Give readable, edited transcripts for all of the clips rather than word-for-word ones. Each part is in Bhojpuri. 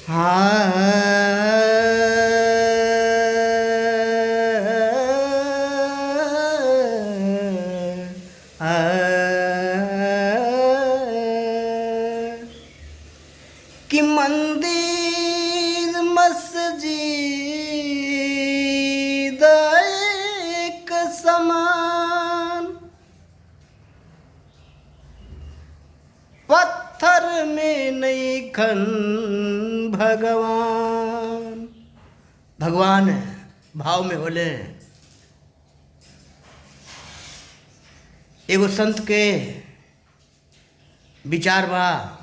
कि मंदिर मस्जिद एक समान, पत्थर में नहीं खन भगवान। भगवान भाव में बोले। एगो संत के विचार बा,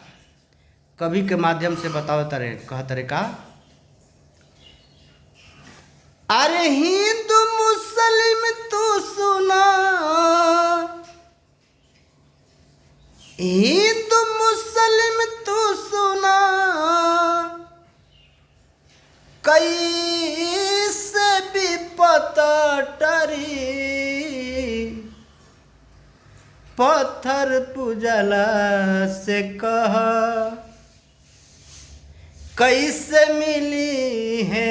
कवि के माध्यम से बताओ तरे कह तरे का। अरे हिंदू मुस्लिम तू सुना, हिंदू मुस्लिम तू सुना, कैसे भी पता टरी, पत्थर पूजला से कहा कैसे मिली है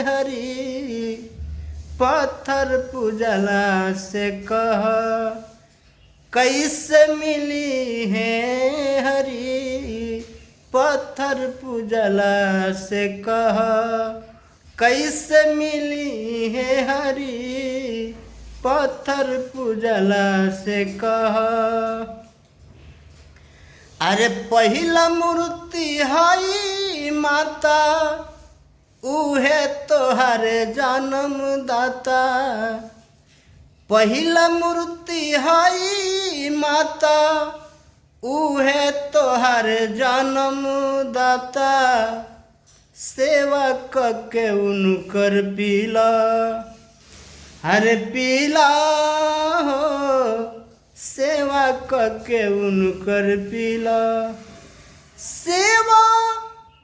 हरी, पत्थर पूजला से कहा कैसे मिली है हरी, पत्थर पूजला से कहा कैसे मिली है हरी, पत्थर पूजला से कहा। अरे पहिला मूर्ति हई माता, उहे तोहरे जन्म दाता। पहिला मूर्ति हई माता, उहे तोहरे जन्म दाता। सेवा करके उनकर पीला, अरे पीला हो, सेवा करके उनकर पीला, सेवा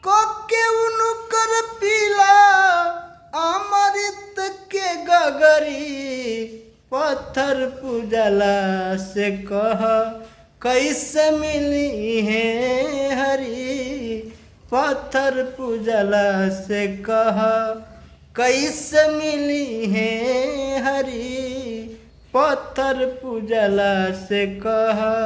करके उनकर पीला। अमृत के गगरी, पत्थर पूजला से कह कैसे मिली है हरी, पत्थर पूजला से कह कैसे मिली है हरी, पत्थर पूजला से कहा।